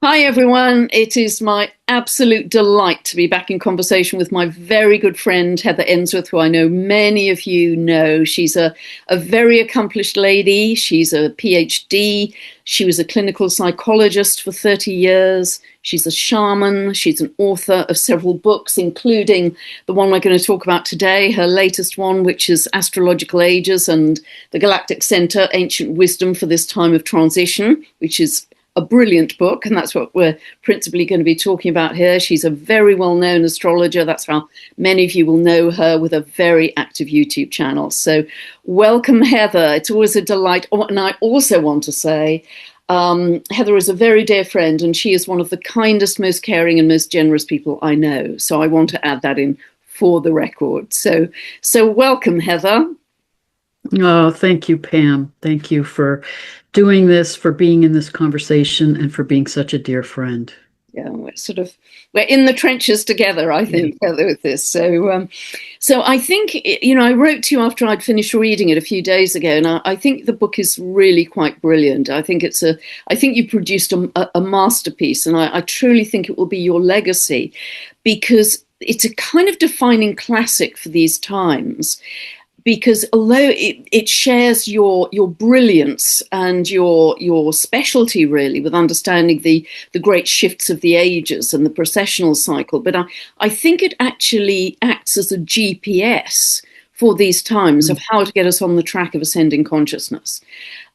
Hi, everyone. It is my absolute delight to be back in conversation with my very good friend, Heather Ensworth, who I know many of you know. She's a very accomplished lady. She's a PhD. She was a clinical psychologist for 30 years. She's a shaman. She's an author of several books, including the one we're going to talk about today, her latest one, which is Astrological Ages and the Galactic Center, Ancient Wisdom for this Time of Transition, which is a brilliant book, and that's what we're principally going to be talking about here. She's a very well-known astrologer. That's how many of you will know her, with a very active YouTube channel. So welcome, Heather. It's always a delight. Oh, and I also want to say, Heather is a very dear friend, and she is one of the kindest, most caring, and most generous people I know. So I want to add that in for the record. So welcome, Heather. Oh, thank you, Pam. Thank you for doing this, for being in this conversation, and for being such a dear friend. Yeah, we're in the trenches together, I think, Heather, with this. So I think, I wrote to you after I'd finished reading it a few days ago, and I think the book is really quite brilliant. I think you produced a masterpiece, and I truly think it will be your legacy, because it's a kind of defining classic for these times. Because although it shares your brilliance and your specialty, really, with understanding the great shifts of the ages and the precessional cycle, but I think it actually acts as a GPS for these times of how to get us on the track of ascending consciousness.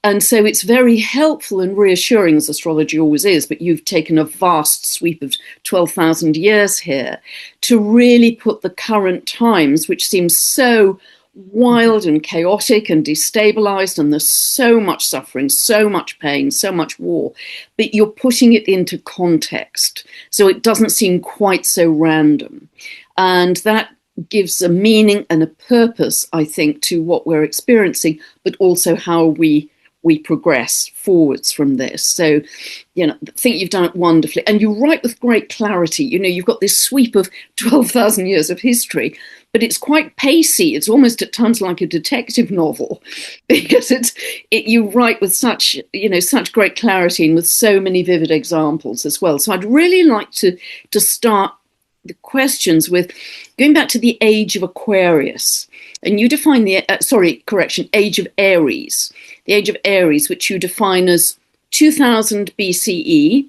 And so it's very helpful and reassuring, as astrology always is, but you've taken a vast sweep of 12,000 years here to really put the current times, which seems so wild and chaotic and destabilized, and there's so much suffering, so much pain, so much war, but you're putting it into context, so it doesn't seem quite so random. And that gives a meaning and a purpose, I think, to what we're experiencing, but also how we progress forwards from this. So, I think you've done it wonderfully. And you write with great clarity. You've got this sweep of 12,000 years of history, but it's quite pacey. It's almost at times like a detective novel, because you write with such great clarity and with so many vivid examples as well. So I'd really like to start the questions with going back to the Age of Aquarius. And you define Age of Aries. The Age of Aries, which you define as 2000 BCE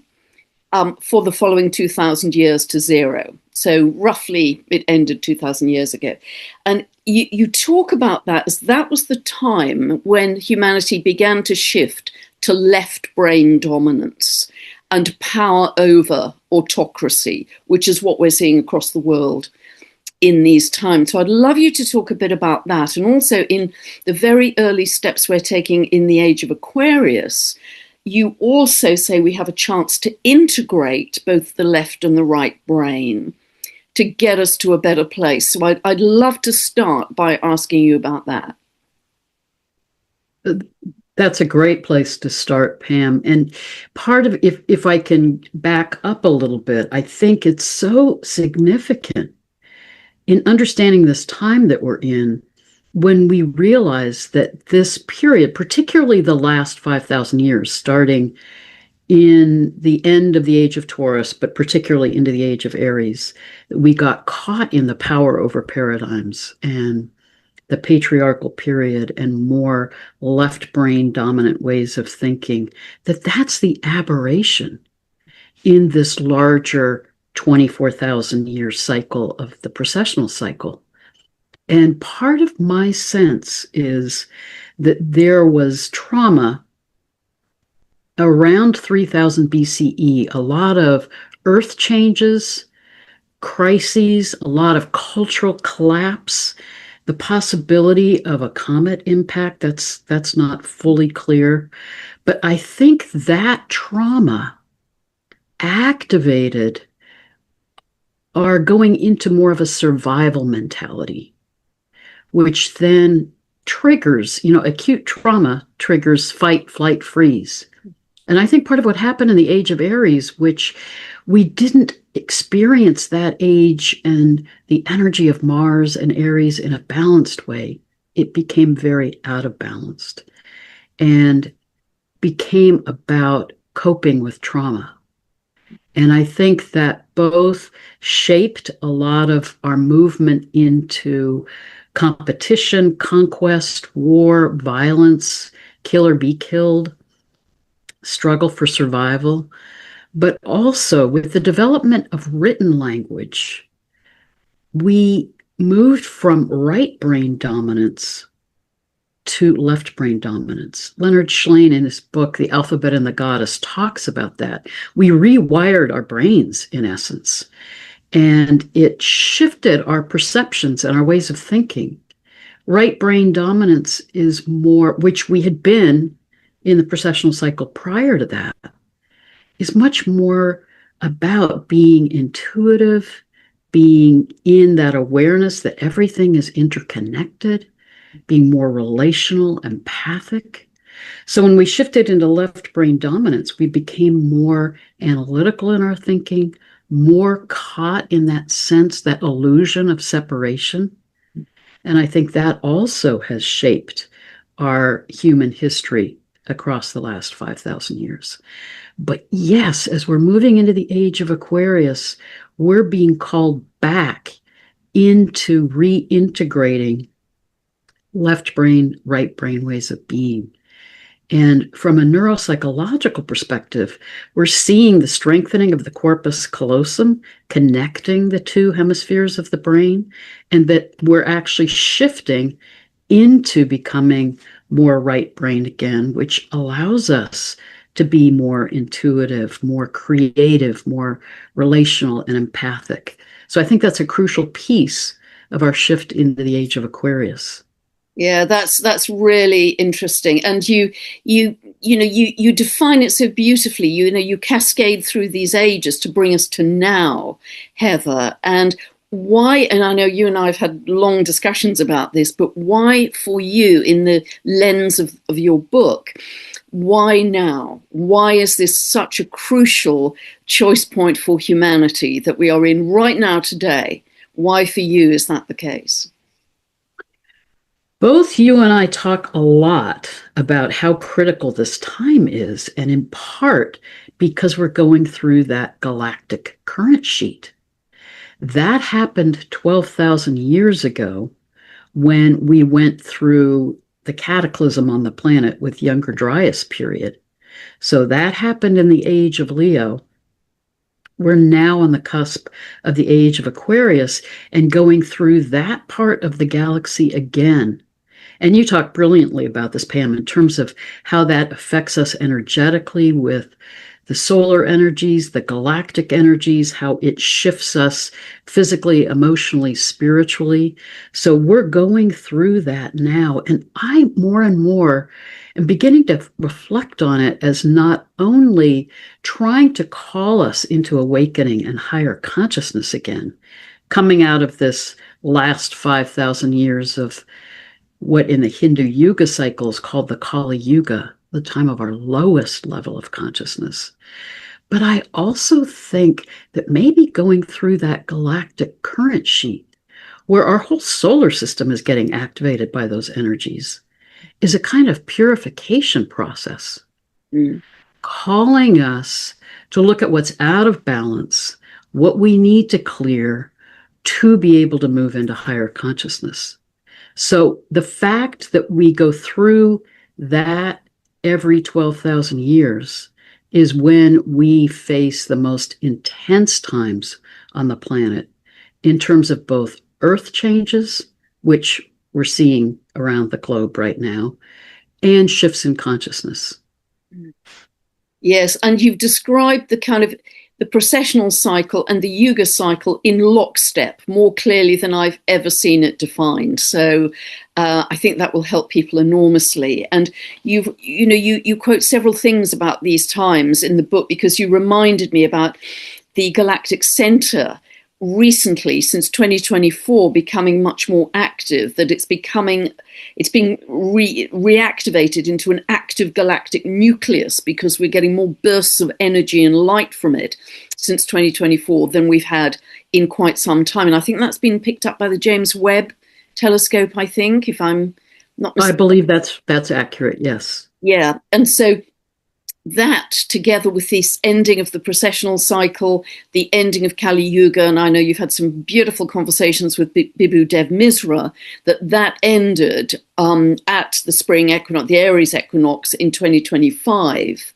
for the following 2,000 years to zero. So roughly it ended 2,000 years ago. And you talk about that as that was the time when humanity began to shift to left brain dominance and power over autocracy, which is what we're seeing across the world in these times. So I'd love you to talk a bit about that. And also, in the very early steps we're taking in the Age of Aquarius, you also say we have a chance to integrate both the left and the right brain to get us to a better place. So I'd love to start by asking you about that. That's a great place to start, Pam. And part of, if I can back up a little bit, I think it's so significant in understanding this time that we're in, when we realize that this period, particularly the last 5,000 years, starting in the end of the Age of Taurus, but particularly into the Age of Aries, we got caught in the power over paradigms and the patriarchal period and more left brain dominant ways of thinking, that's the aberration in this larger 24,000 year cycle of the precessional cycle. And part of my sense is that there was trauma around 3000 BCE, a lot of earth changes, crises, a lot of cultural collapse, the possibility of a comet impact, that's not fully clear. But I think that trauma activated our going into more of a survival mentality, which then triggers, acute trauma triggers fight, flight, freeze. And I think part of what happened in the Age of Aries, which we didn't experience that age and the energy of Mars and Aries in a balanced way, it became very out of balance and became about coping with trauma. And I think that both shaped a lot of our movement into competition, conquest, war, violence, kill or be killed, struggle for survival, but also with the development of written language, we moved from right brain dominance to left brain dominance. Leonard Shlain, in his book, The Alphabet and the Goddess, talks about that. We rewired our brains, in essence, and it shifted our perceptions and our ways of thinking. Right brain dominance is more, which we had been in the processional cycle prior to that, is much more about being intuitive, being in that awareness that everything is interconnected, being more relational, empathic. So when we shifted into left brain dominance, we became more analytical in our thinking, more caught in that sense, that illusion of separation. And I think that also has shaped our human history across the last 5,000 years. But yes, as we're moving into the age of Aquarius, we're being called back into reintegrating left brain, right brain ways of being. And from a neuropsychological perspective, we're seeing the strengthening of the corpus callosum, connecting the two hemispheres of the brain, and that we're actually shifting into becoming more right brain again, which allows us to be more intuitive, more creative, more relational and empathic. So I think that's a crucial piece of our shift into the age of Aquarius. Yeah, that's really interesting. And you define it so beautifully. You cascade through these ages to bring us to now, Heather. And why, and I know you and I have had long discussions about this, but why for you, in the lens of your book, why now? Why is this such a crucial choice point for humanity that we are in right now today? Why for you is that the case? Both you and I talk a lot about how critical this time is, and in part because we're going through that galactic current sheet. That happened 12,000 years ago when we went through the cataclysm on the planet with Younger Dryas period. So that happened in the age of Leo. We're now on the cusp of the age of Aquarius and going through that part of the galaxy again. And you talk brilliantly about this, Pam, in terms of how that affects us energetically with the solar energies, the galactic energies, how it shifts us physically, emotionally, spiritually. So we're going through that now. And I more and more am beginning to reflect on it as not only trying to call us into awakening and higher consciousness again, coming out of this last 5,000 years of what in the Hindu Yuga cycle is called the Kali Yuga, the time of our lowest level of consciousness. But I also think that maybe going through that galactic current sheet, where our whole solar system is getting activated by those energies, is a kind of purification process, calling us to look at what's out of balance, what we need to clear to be able to move into higher consciousness. So the fact that we go through that every 12,000 years is when we face the most intense times on the planet in terms of both earth changes, which we're seeing around the globe right now, and shifts in consciousness. Yes, and you've described the kind of the processional cycle and the Yuga cycle in lockstep more clearly than I've ever seen it defined. So I think that will help people enormously. And you quote several things about these times in the book because you reminded me about the Galactic Center recently, since 2024, becoming much more active, that it's being reactivated into an active galactic nucleus because we're getting more bursts of energy and light from it since 2024 than we've had in quite some time. And I think that's been picked up by the James Webb telescope, I think, if I'm not mistaken. I believe that's accurate, yes. Yeah. And so that, together with this ending of the processional cycle, the ending of Kali Yuga, and I know you've had some beautiful conversations with Bibhu Dev Misra, that ended at the spring equinox, the Aries equinox in 2025.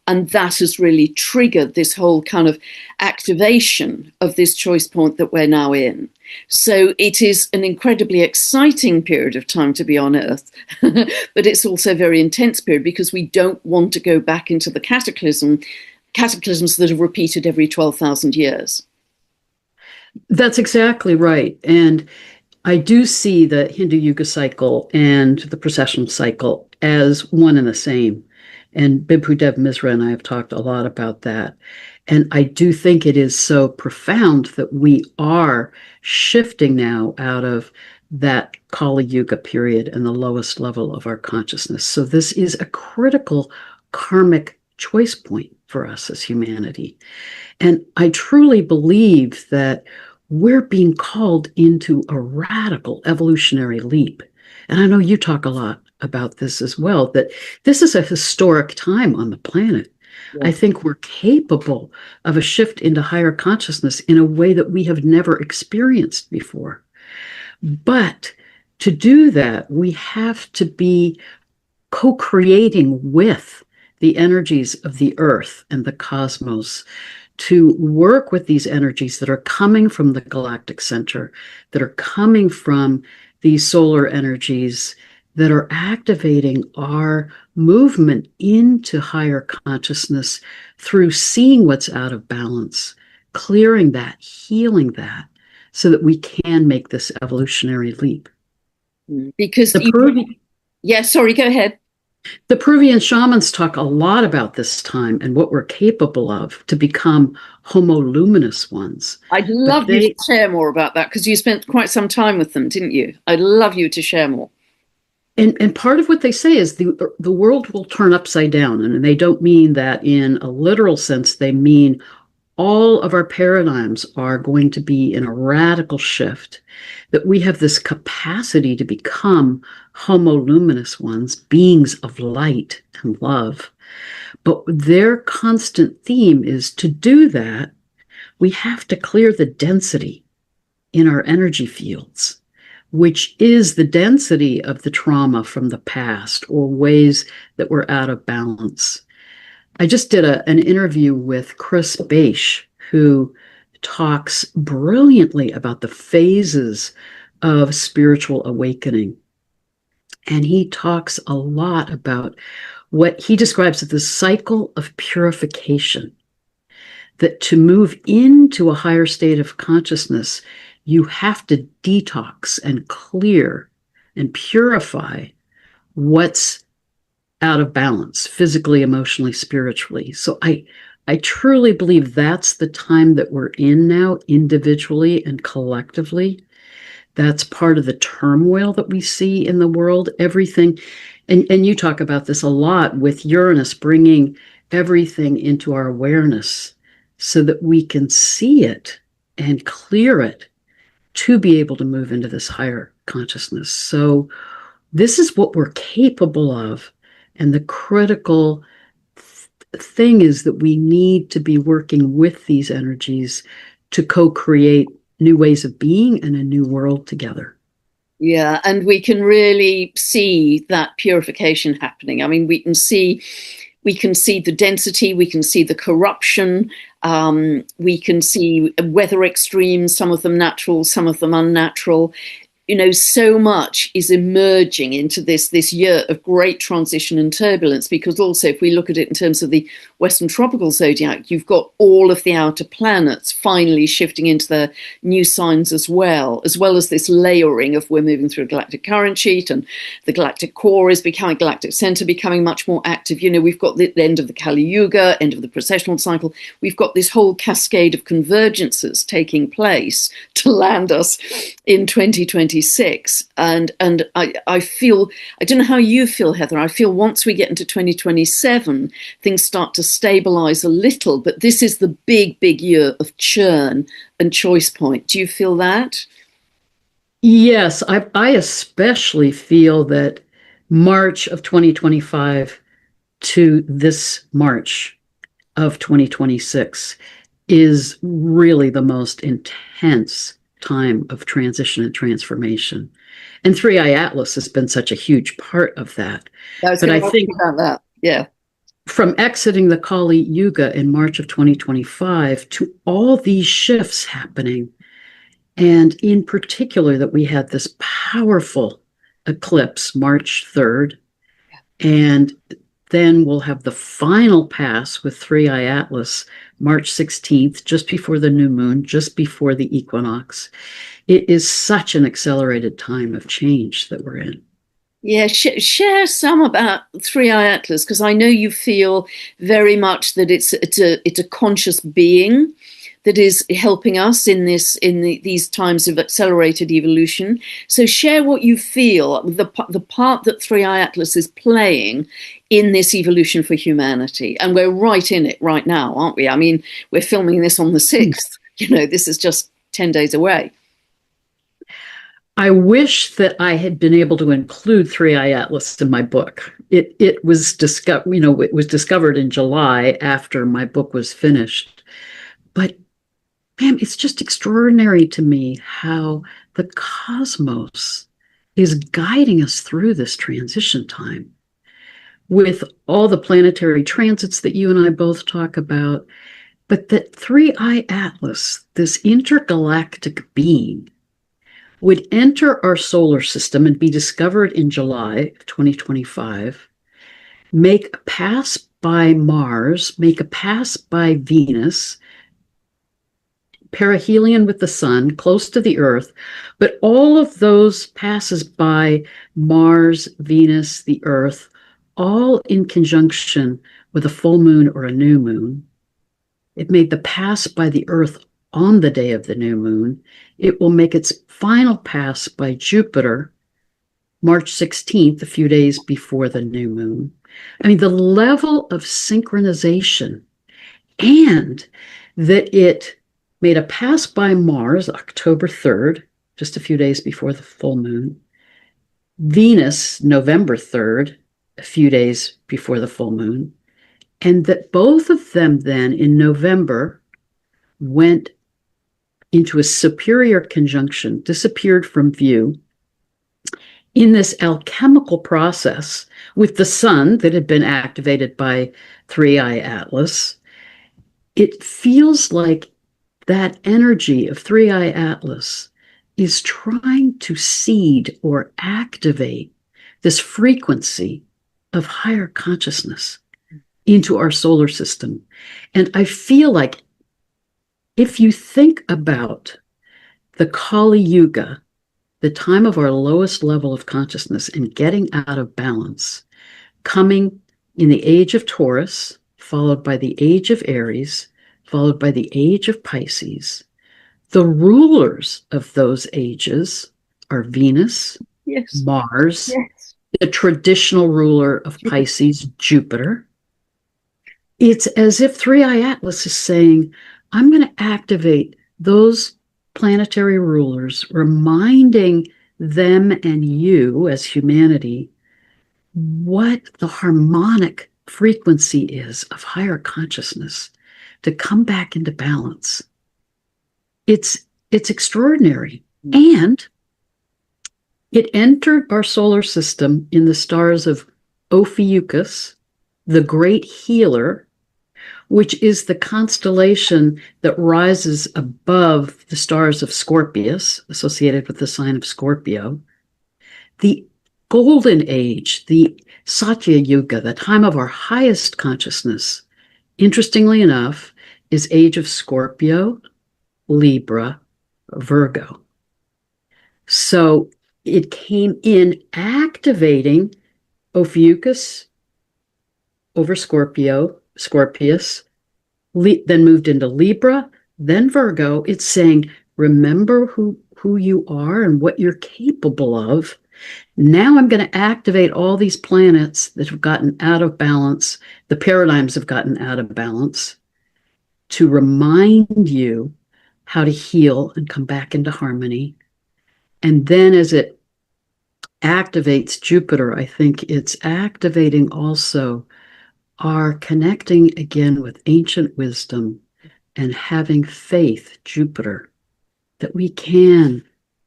And that has really triggered this whole kind of activation of this choice point that we're now in. So it is an incredibly exciting period of time to be on Earth, but it's also a very intense period because we don't want to go back into the cataclysms that have repeated every 12,000 years. That's exactly right. And I do see the Hindu Yuga cycle and the processional cycle as one and the same. And Bibhu Dev Misra and I have talked a lot about that. And I do think it is so profound that we are shifting now out of that Kali Yuga period and the lowest level of our consciousness. So this is a critical karmic choice point for us as humanity. And I truly believe that we're being called into a radical evolutionary leap. And I know you talk a lot about this as well, that this is a historic time on the planet. Yeah. I think we're capable of a shift into higher consciousness in a way that we have never experienced before. But to do that, we have to be co-creating with the energies of the earth and the cosmos, to work with these energies that are coming from the Galactic Center, that are coming from these solar energies, that are activating our movement into higher consciousness through seeing what's out of balance, clearing that, healing that, so that we can make this evolutionary leap. Because sorry, go ahead. The Peruvian shamans talk a lot about this time and what we're capable of to become homo luminous ones. I'd love you to share more about that, because you spent quite some time with them, didn't you? I'd love you to share more. And part of what they say is the world will turn upside down. And they don't mean that in a literal sense. They mean all of our paradigms are going to be in a radical shift, that we have this capacity to become homo luminous ones, beings of light and love. But their constant theme is, to do that, we have to clear the density in our energy fields, which is the density of the trauma from the past or ways that we're out of balance. I just did an interview with Chris Beisch, who talks brilliantly about the phases of spiritual awakening. And he talks a lot about what he describes as the cycle of purification, that to move into a higher state of consciousness, you have to detox and clear and purify what's out of balance, physically, emotionally, spiritually. So I truly believe that's the time that we're in now, individually and collectively. That's part of the turmoil that we see in the world. Everything, and you talk about this a lot with Uranus bringing everything into our awareness so that we can see it and clear it to be able to move into this higher consciousness. So this is what we're capable of. And the critical thing is that we need to be working with these energies to co-create new ways of being and a new world together. Yeah, and we can really see that purification happening. I mean, we can see the density, we can see the corruption, we can see weather extremes, some of them natural, some of them unnatural. You know, so much is emerging into this year of great transition and turbulence, because also if we look at it in terms of the Western tropical zodiac, you've got all of the outer planets finally shifting into their new signs as well as this layering of we're moving through a galactic current sheet, and the galactic core is becoming, Galactic Center becoming much more active. You know, we've got the end of the Kali Yuga, end of the processional cycle. We've got this whole cascade of convergences taking place to land us in 2026. And I feel, I don't know how you feel, Heather, I feel once we get into 2027, things start to stabilize a little, but this is the big year of churn and choice point. Do you feel that? Yes, I especially feel that March of 2025 to this March of 2026 is really the most intense time of transition and transformation. And 3i Atlas has been such a huge part of that. I was going to ask you about that. Yeah. From exiting the Kali Yuga in March of 2025 to all these shifts happening, and in particular that we had this powerful eclipse March 3rd, and then we'll have the final pass with 3i Atlas March 16th, just before the new moon, just before the equinox. It is such an accelerated time of change that we're in. Yeah, share some about 3i Atlas, because I know you feel very much that it's a conscious being that is helping us in these times of accelerated evolution. So share what you feel, the part that 3i Atlas is playing in this evolution for humanity. And we're right in it right now, aren't we? I mean, we're filming this on the 6th. This is just 10 days away. I wish that I had been able to include 3i Atlas in my book. It was discovered in July after my book was finished. But Pam, it's just extraordinary to me how the cosmos is guiding us through this transition time with all the planetary transits that you and I both talk about, but that 3i Atlas, this intergalactic being, would enter our solar system and be discovered in July of 2025, make a pass by Mars, make a pass by Venus, perihelion with the sun, close to the Earth, but all of those passes by Mars, Venus, the Earth, all in conjunction with a full moon or a new moon. It made the pass by the Earth on the day of the new moon. It will make its final pass by Jupiter, March 16th, a few days before the new moon. I mean, the level of synchronization, and that it made a pass by Mars, October 3rd, just a few days before the full moon. Venus, November 3rd, a few days before the full moon. And that both of them then in November went into a superior conjunction, disappeared from view in this alchemical process with the sun that had been activated by 3i Atlas. It feels like that energy of 3i Atlas is trying to seed or activate this frequency of higher consciousness into our solar system. And I feel like if you think about the Kali Yuga, the time of our lowest level of consciousness and getting out of balance, coming in the age of Taurus, followed by the age of Aries, followed by the age of Pisces, the rulers of those ages are Venus, yes, Mars, yes, the traditional ruler of Pisces, Jupiter. It's as if 3i Atlas is saying, I'm going to activate those planetary rulers, reminding them and you as humanity what the harmonic frequency is of higher consciousness to come back into balance. It's extraordinary. And it entered our solar system in the stars of Ophiuchus, the great healer, which is the constellation that rises above the stars of Scorpius, associated with the sign of Scorpio. The golden age, the Satya Yuga, the time of our highest consciousness, interestingly enough, is age of Scorpio, Libra, Virgo. So it came in activating Ophiuchus over Scorpius, then moved into Libra, then Virgo. It's saying, remember who you are and what you're capable of. Now I'm going to activate all these planets that have gotten out of balance. The paradigms have gotten out of balance to remind you how to heal and come back into harmony. And then as it activates Jupiter, I think it's activating also are connecting again with ancient wisdom and having faith, Jupiter, that we can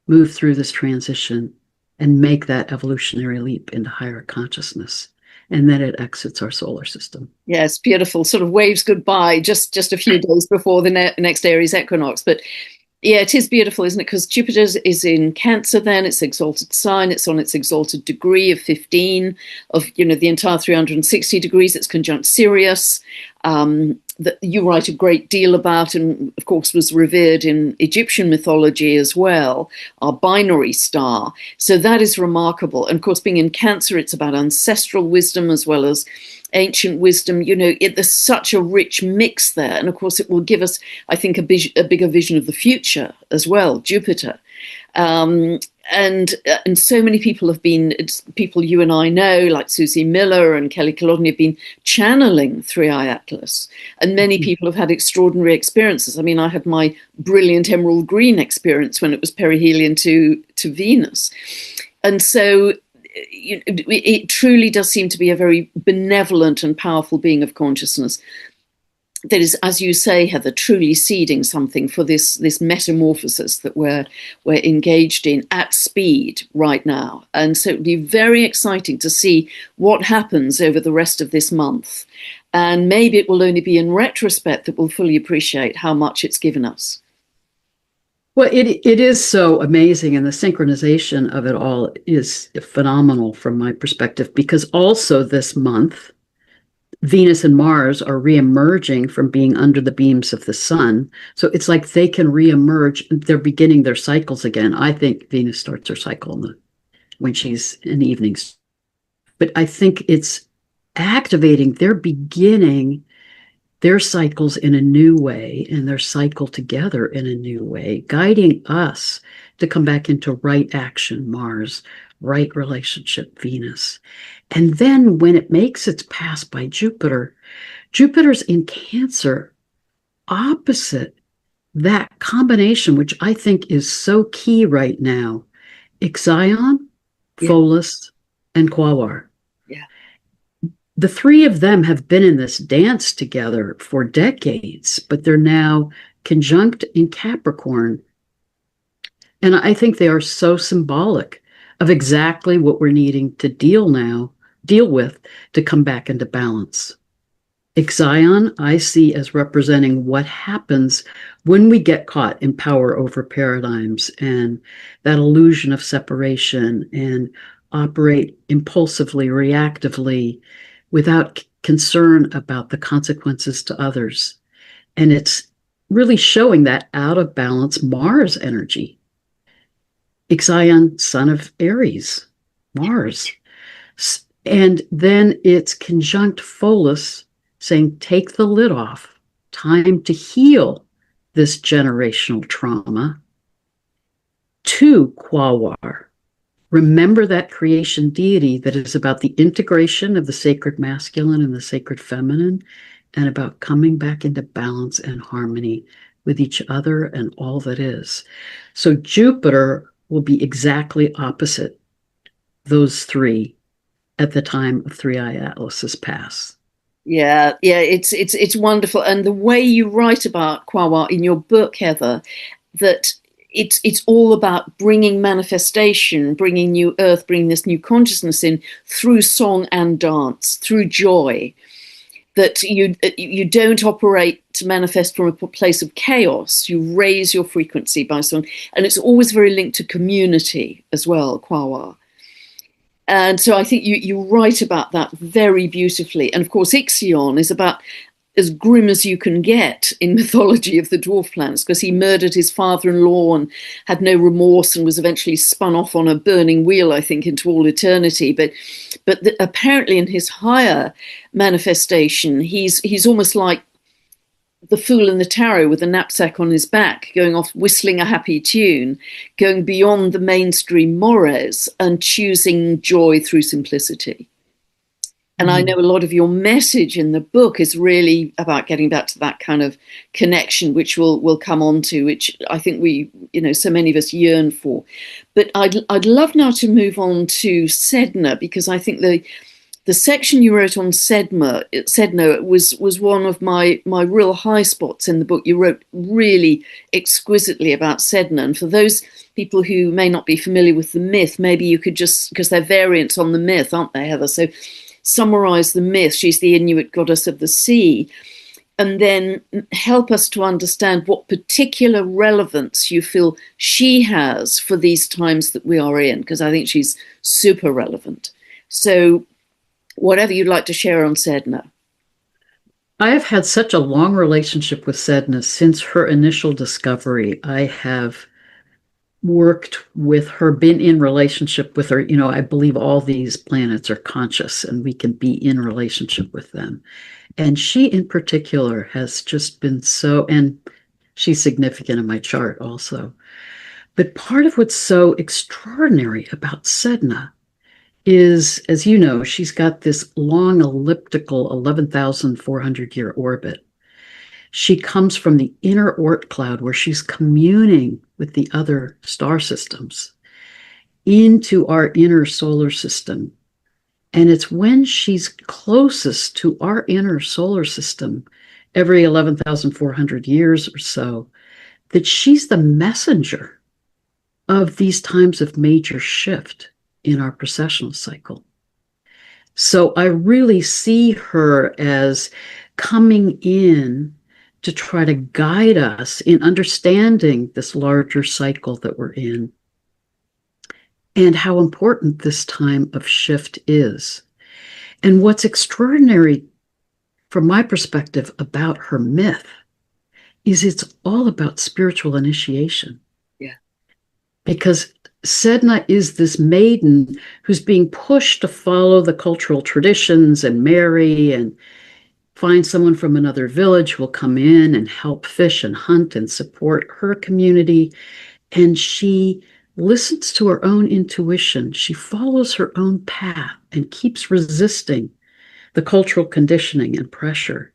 move through this transition and make that evolutionary leap into higher consciousness. And then it exits our solar system. Yes, beautiful. Sort of waves goodbye just a few days before the next Aries equinox. But yeah, it is beautiful, isn't it? Because Jupiter is in Cancer then, it's exalted sign, it's on its exalted degree of 15 of, the entire 360 degrees. It's conjunct Sirius, that you write a great deal about, and of course was revered in Egyptian mythology as well, our binary star. So that is remarkable. And of course, being in Cancer, it's about ancestral wisdom as well as ancient wisdom. There's such a rich mix there. And of course, it will give us, I think, a bigger vision of the future as well, Jupiter. And so many people have been, people you and I know, like Susie Miller and Kelly Kilodney, have been channeling Three Eye Atlas. And many people have had extraordinary experiences. I mean, I had my brilliant emerald green experience when it was perihelion to Venus. And so it truly does seem to be a very benevolent and powerful being of consciousness that is, as you say, Heather, truly seeding something for this metamorphosis that we're engaged in at speed right now. And so it'd be very exciting to see what happens over the rest of this month. And maybe it will only be in retrospect that we'll fully appreciate how much it's given us. Well, it is so amazing, and the synchronization of it all is phenomenal from my perspective, because also this month, Venus and Mars are reemerging from being under the beams of the sun. So it's like they can reemerge. They're beginning their cycles again. I think Venus starts her cycle when she's in the evenings. But I think it's activating, they're beginning their cycles in a new way, and their cycle together in a new way, guiding us to come back into right action, Mars, right relationship, Venus. And then when it makes its pass by Jupiter, Jupiter's in Cancer, opposite that combination, which I think is so key right now, Ixion, Pholus, and Quawar. Yeah. The three of them have been in this dance together for decades, but they're now conjunct in Capricorn. And I think they are so symbolic of exactly what we're needing to deal with to come back into balance. Ixion, I see as representing what happens when we get caught in power over paradigms and that illusion of separation and operate impulsively, reactively, without concern about the consequences to others. And it's really showing that out of balance Mars energy. Ixion, son of Aries, Mars. And then it's conjunct Pholus, saying, take the lid off. Time to heal this generational trauma. To Quawar. Remember that creation deity that is about the integration of the sacred masculine and the sacred feminine, and about coming back into balance and harmony with each other and all that is. So Jupiter will be exactly opposite those three at the time of Three Eye Atlas's pass. Yeah, it's wonderful. And the way you write about Quawar in your book, Heather, that it's all about bringing manifestation, bringing new earth, bringing this new consciousness in through song and dance, through joy. That you don't operate to manifest from a place of chaos. You raise your frequency by song, and it's always very linked to community as well, Quawar. And so I think you write about that very beautifully. And of course, Ixion is about as grim as you can get in mythology of the dwarf planets, because he murdered his father-in-law and had no remorse and was eventually spun off on a burning wheel, I think, into all eternity. But apparently in his higher manifestation, he's almost like the fool in the tarot with a knapsack on his back, going off whistling a happy tune, going beyond the mainstream mores and choosing joy through simplicity. And I know a lot of your message in the book is really about getting back to that kind of connection, which we'll come on to, which I think we, so many of us yearn for. But I'd love now to move on to Sedna, because I think the section you wrote on Sedna was one of my real high spots in the book. You wrote really exquisitely about Sedna, and for those people who may not be familiar with the myth, maybe you could just, because they're variants on the myth, aren't they, Heather? So summarize the myth. She's the Inuit goddess of the sea, and then help us to understand what particular relevance you feel she has for these times that we are in, because I think she's super relevant. So whatever you'd like to share on Sedna. I have had such a long relationship with Sedna since her initial discovery. I have worked with her, been in relationship with her. You know, I believe all these planets are conscious and we can be in relationship with them. And she in particular has just been so, and she's significant in my chart also. But part of what's so extraordinary about Sedna is, as you know, she's got this long elliptical 11,400 year orbit. She comes from the inner Oort cloud where she's communing with the other star systems into our inner solar system. And it's when she's closest to our inner solar system, every 11,400 years or so, that she's the messenger of these times of major shift in our precessional cycle. So I really see her as coming in to try to guide us in understanding this larger cycle that we're in and how important this time of shift is. And what's extraordinary from my perspective about her myth is it's all about spiritual initiation. Yeah. Because Sedna is this maiden who's being pushed to follow the cultural traditions and marry and find someone from another village who will come in and help fish and hunt and support her community. And she listens to her own intuition. She follows her own path and keeps resisting the cultural conditioning and pressure.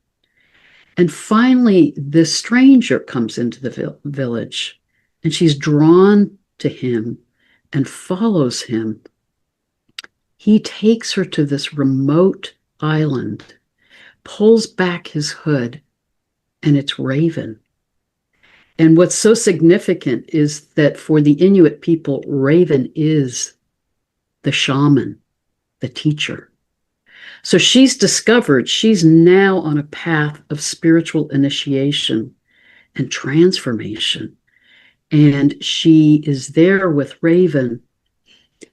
And finally, this stranger comes into the village and she's drawn to him and follows him. He takes her to this remote island, pulls back his hood, and it's Raven. And what's so significant is that for the Inuit people, Raven is the shaman, the teacher. So she's discovered she's now on a path of spiritual initiation and transformation. And she is there with Raven.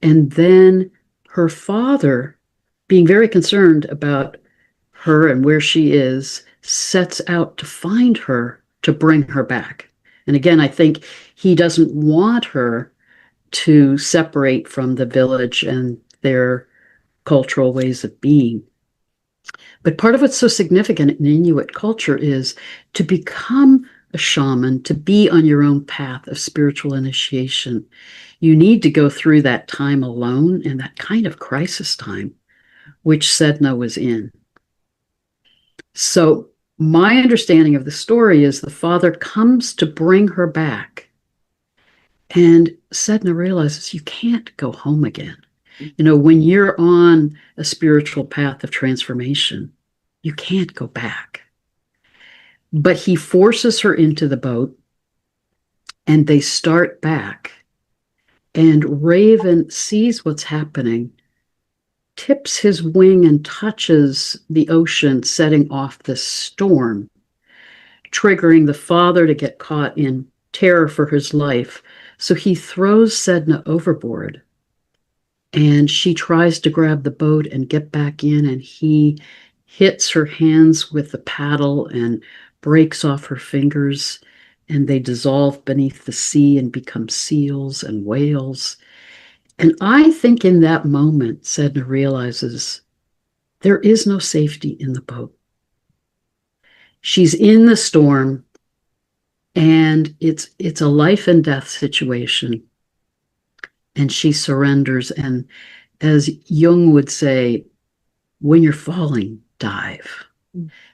And then her father, being very concerned about her and where she is, sets out to find her to bring her back. And again, I think he doesn't want her to separate from the village and their cultural ways of being. But part of what's so significant in Inuit culture is to become a shaman, to be on your own path of spiritual initiation. You need to go through that time alone and that kind of crisis time, which Sedna was in. So my understanding of the story is the father comes to bring her back. And Sedna realizes you can't go home again. You know, when you're on a spiritual path of transformation, you can't go back. But he forces her into the boat and they start back. And Raven sees what's happening, tips his wing and touches the ocean, setting off this storm, triggering the father to get caught in terror for his life. So he throws Sedna overboard. And she tries to grab the boat and get back in, and he hits her hands with the paddle and breaks off her fingers, and they dissolve beneath the sea and become seals and whales. And I think in that moment, Sedna realizes there is no safety in the boat. She's in the storm, and it's a life and death situation. And she surrenders. And as Jung would say, when you're falling, dive.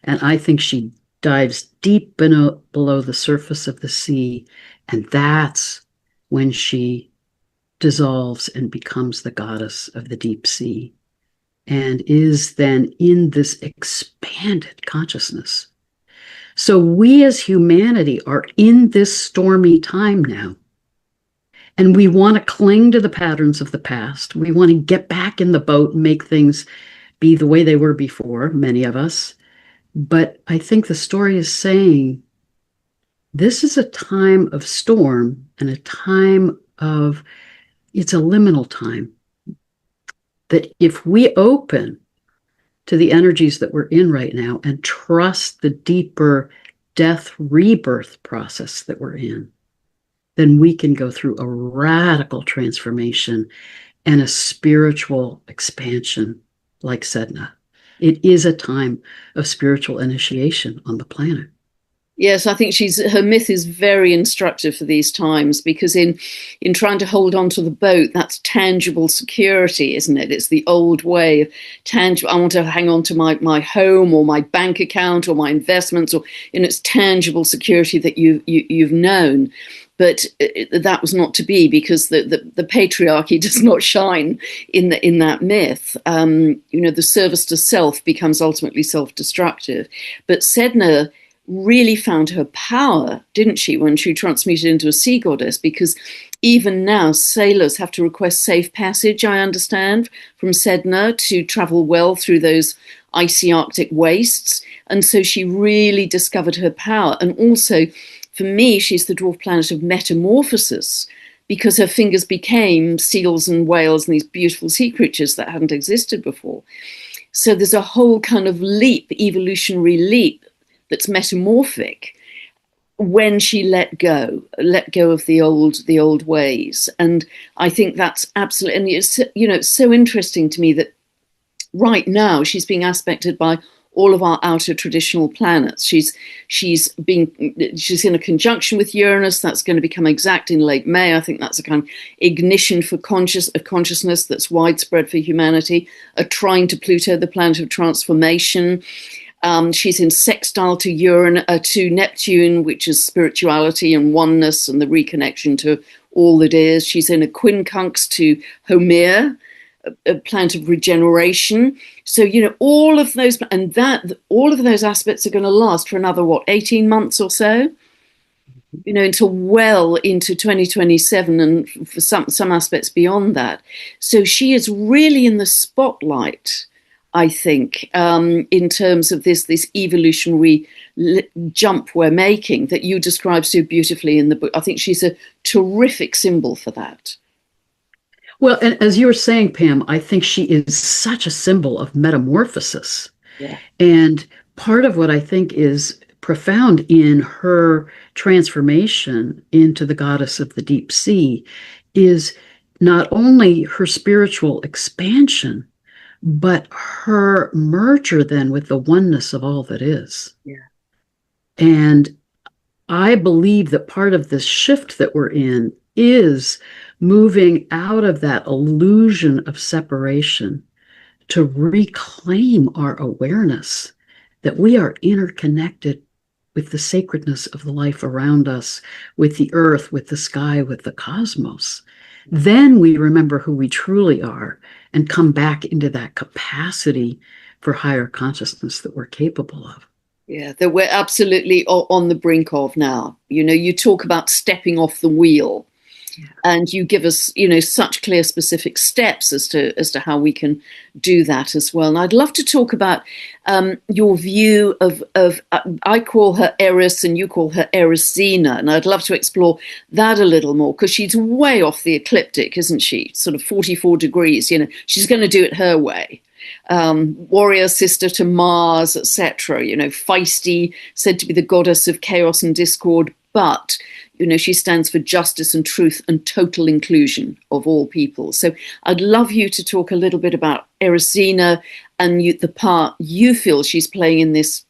And I think she dives deep below the surface of the sea. And that's when she dissolves and becomes the goddess of the deep sea. and is then in this expanded consciousness. So we as humanity are in this stormy time now. And we want to cling to the patterns of the past. We want to get back in the boat and make things be the way they were before, many of us. But I think the story is saying this is a time of storm and a time of, it's a liminal time. That if we open to the energies that we're in right now and trust the deeper death rebirth process that we're in, then we can go through a radical transformation and a spiritual expansion like Sedna. It is a time of spiritual initiation on the planet. Yes, I think her myth is very instructive for these times, because in trying to hold on to the boat, that's tangible security, isn't it? It's the old way of tangible. I want to hang on to my home or my bank account or my investments, or it's tangible security that you've known. But that was not to be, because the patriarchy does not shine in that myth. The service to self becomes ultimately self-destructive. But Sedna really found her power, didn't she, when she transmuted into a sea goddess? Because even now, sailors have to request safe passage, I understand, from Sedna to travel well through those icy Arctic wastes. And so she really discovered her power. And also, for me, she's the dwarf planet of metamorphosis, because her fingers became seals and whales and these beautiful sea creatures that hadn't existed before. So there's a whole kind of leap, evolutionary leap, that's metamorphic when she let go of the old ways. And I think that's absolutely, and it's so interesting to me that right now she's being aspected by all of our outer traditional planets. She's in a conjunction with Uranus. That's going to become exact in late May. I think that's a kind of ignition for consciousness that's widespread for humanity. A trine to Pluto, the planet of transformation. She's in sextile to Neptune, which is spirituality and oneness and the reconnection to all that is. She's in a quincunx to Homer, a planet of regeneration. So, all of those, and all of those aspects are going to last for another, 18 months or so? Until well into 2027, and for some aspects beyond that. So she is really in the spotlight, I think, in terms of this evolutionary jump we're making that you describe so beautifully in the book. I think she's a terrific symbol for that. Well, and as you were saying, Pam, I think she is such a symbol of metamorphosis. Yeah. And part of what I think is profound in her transformation into the goddess of the deep sea is not only her spiritual expansion, but her merger then with the oneness of all that is. Yeah. And I believe that part of this shift that we're in is moving out of that illusion of separation to reclaim our awareness that we are interconnected with the sacredness of the life around us, with the earth, with the sky, with the cosmos. Then we remember who we truly are and come back into that capacity for higher consciousness that we're capable of. Yeah, that we're absolutely on the brink of now. You talk about stepping off the wheel. Yeah. And you give us, such clear, specific steps as to how we can do that as well. And I'd love to talk about your view of I call her Eris and you call her Erisina, and I'd love to explore that a little more, because she's way off the ecliptic, isn't she? Sort of 44 degrees. She's going to do it her way. Warrior sister to Mars, etc. Feisty, said to be the goddess of chaos and discord, but she stands for justice and truth and total inclusion of all people. So I'd love you to talk a little bit about Erisina and the part you feel she's playing in this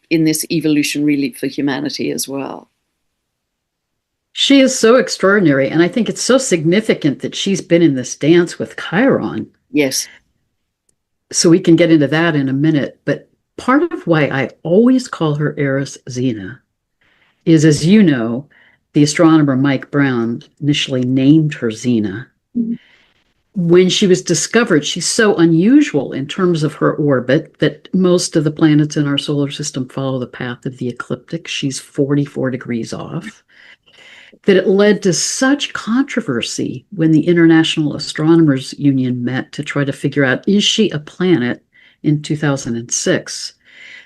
evolutionary leap for humanity as well. She is so extraordinary, and I think it's so significant that she's been in this dance with Chiron. Yes. So we can get into that in a minute, but part of why I always call her Erisina is, as you know, the astronomer Mike Brown initially named her Xena. Mm-hmm. when she was discovered, she's so unusual in terms of her orbit that most of the planets in our solar system follow the path of the ecliptic. She's 44 degrees off. That it led to such controversy when the International Astronomers Union met to try to figure out, is she a planet in 2006?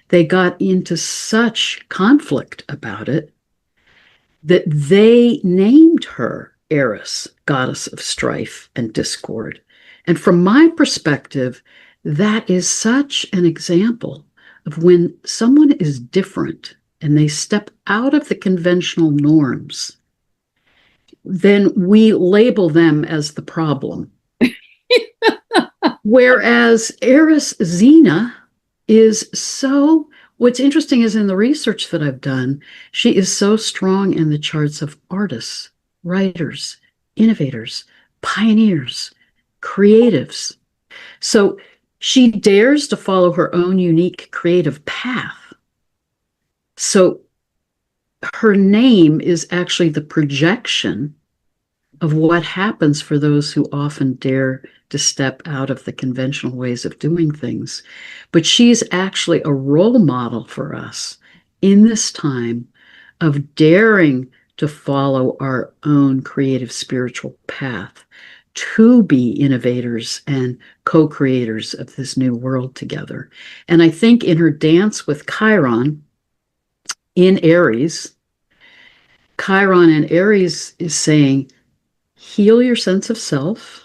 They got into such conflict about it that they named her Eris, goddess of strife and discord. And from my perspective, that is such an example of when someone is different and they step out of the conventional norms, then we label them as the problem. Whereas Eris Xena is so, what's interesting is in the research that I've done, she is so strong in the charts of artists, writers, innovators, pioneers, creatives. So she dares to follow her own unique creative path. So her name is actually the projection of what happens for those who often dare to step out of the conventional ways of doing things. But she's actually a role model for us in this time of daring to follow our own creative spiritual path, to be innovators and co-creators of this new world together. And I think in her dance with Chiron in Aries, Chiron in Aries is saying, heal your sense of self.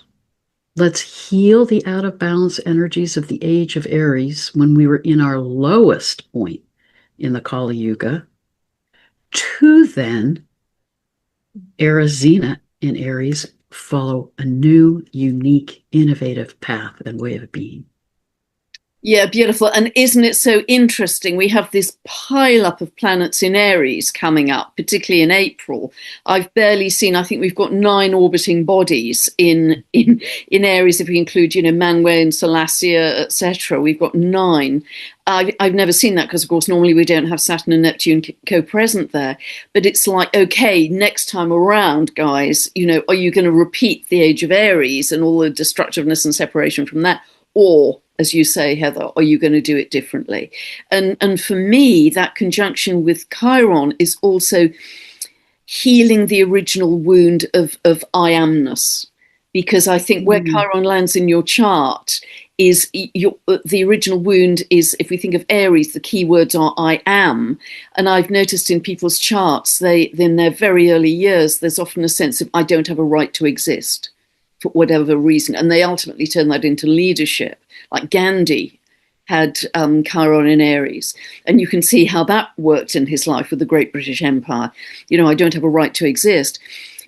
Let's heal the out of balance energies of the age of Aries when we were in our lowest point in the Kali Yuga, to then Eris Xena in Aries follow a new, unique, innovative path and way of being. Yeah, beautiful. And isn't it so interesting? We have this pile up of planets in Aries coming up, particularly in April. I've barely seen, I think we've got 9 orbiting bodies in Aries, if we include, Manwë and Salacia, etc. We've got 9. I've never seen that because, of course, normally we don't have Saturn and Neptune co-present there. But it's like, okay, next time around, guys, are you going to repeat the age of Aries and all the destructiveness and separation from that? Or, as you say, Heather, are you going to do it differently? And for me, that conjunction with Chiron is also healing the original wound of I amness. Because I think where Chiron lands in your chart is the original wound is, if we think of Aries, the key words are I am. And I've noticed in people's charts, in their very early years, there's often a sense of I don't have a right to exist for whatever reason. And they ultimately turn that into leadership. Like Gandhi had Chiron in Aries. And you can see how that worked in his life with the Great British Empire. I don't have a right to exist.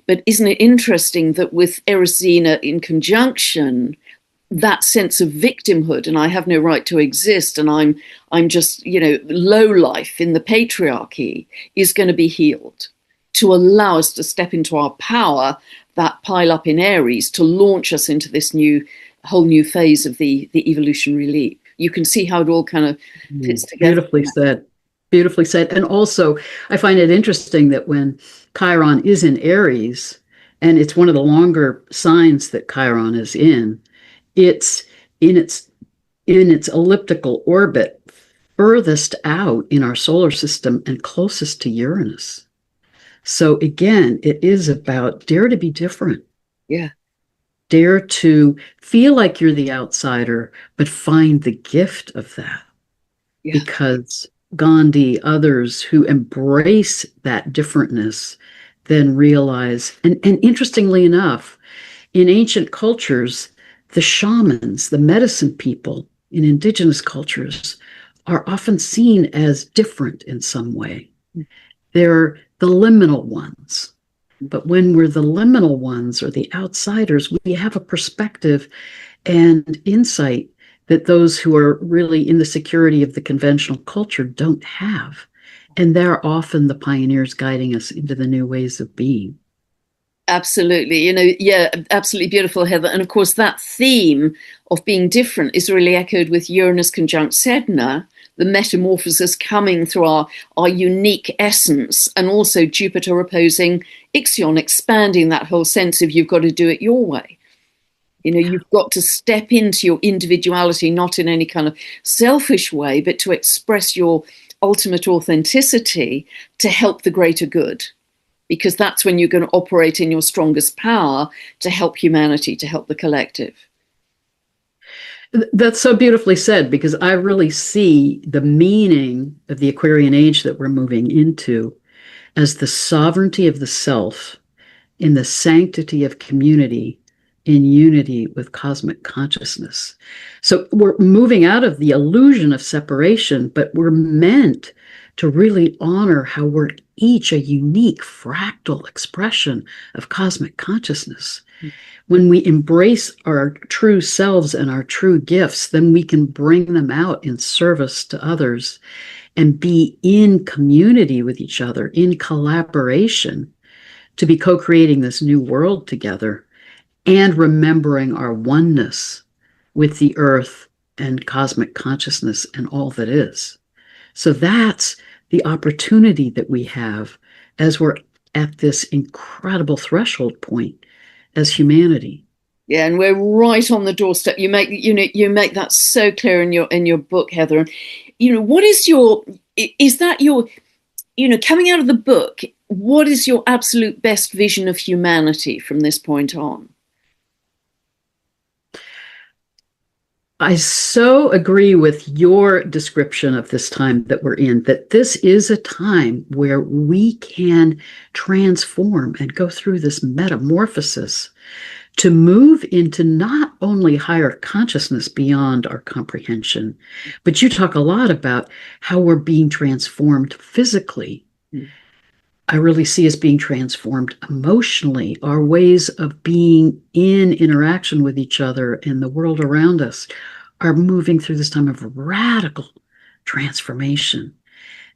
But isn't it interesting that with Eris Xena in conjunction, that sense of victimhood and I have no right to exist and I'm just, low life in the patriarchy is going to be healed to allow us to step into our power, that pile up in Aries, to launch us into this whole new phase of the evolutionary leap. You can see how it all kind of fits together. Beautifully said. And also, I find it interesting that when Chiron is in Aries, and it's one of the longer signs that Chiron is in, it's in its elliptical orbit furthest out in our solar system and closest to Uranus. So again, it is about dare to be different. Yeah. Dare to feel like you're the outsider, but find the gift of that. Yeah. Because Gandhi, others who embrace that differentness, then realize, and interestingly enough, in ancient cultures, the shamans, the medicine people in indigenous cultures are often seen as different in some way. They're the liminal ones. But when we're the liminal ones or the outsiders, we have a perspective and insight that those who are really in the security of the conventional culture don't have. And they're often the pioneers guiding us into the new ways of being. Absolutely. Absolutely beautiful, Heather. And of course, that theme of being different is really echoed with Uranus conjunct Sedna, the metamorphosis coming through our unique essence, and also Jupiter opposing Ixion, expanding that whole sense of you've got to do it your way. You've got to step into your individuality, not in any kind of selfish way, but to express your ultimate authenticity to help the greater good. Because that's when you're going to operate in your strongest power to help humanity, to help the collective. That's so beautifully said, because I really see the meaning of the Aquarian age that we're moving into as the sovereignty of the self in the sanctity of community in unity with cosmic consciousness. So we're moving out of the illusion of separation, but we're meant to really honor how we're each a unique fractal expression of cosmic consciousness. When we embrace our true selves and our true gifts, then we can bring them out in service to others and be in community with each other, in collaboration, to be co-creating this new world together and remembering our oneness with the earth and cosmic consciousness and all that is. So that's the opportunity that we have as we're at this incredible threshold point as humanity. Yeah, and we're right on the doorstep. You make that so clear in your book, Heather. What is that your coming out of the book, what is your absolute best vision of humanity from this point on? I so agree with your description of this time that we're in, that this is a time where we can transform and go through this metamorphosis to move into not only higher consciousness beyond our comprehension, but you talk a lot about how we're being transformed physically. I really see us being transformed emotionally. Our ways of being in interaction with each other and the world around us are moving through this time of radical transformation.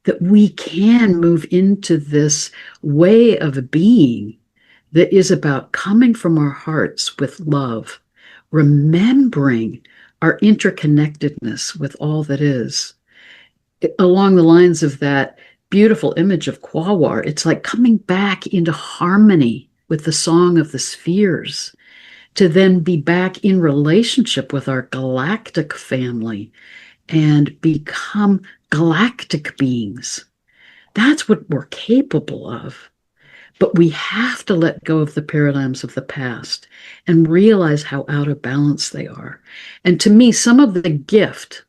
That we can move into this way of being that is about coming from our hearts with love, remembering our interconnectedness with all that is. Along the lines of that beautiful image of Quawar, it's like coming back into harmony with the song of the spheres, to then be back in relationship with our galactic family and become galactic beings. That's what we're capable of. But we have to let go of the paradigms of the past and realize how out of balance they are. And to me, some of the gift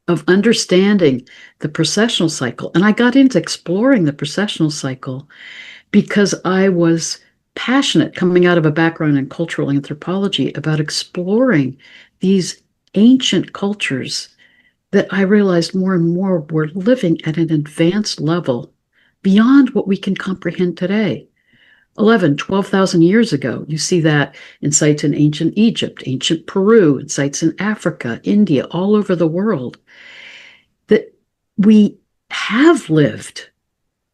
of understanding the precessional cycle, and I got into exploring the precessional cycle because I was passionate, coming out of a background in cultural anthropology, about exploring these ancient cultures that I realized more and more were living at an advanced level beyond what we can comprehend today. 12,000 years ago, you see that in sites in ancient Egypt, ancient Peru, in sites in Africa, India, all over the world, that we have lived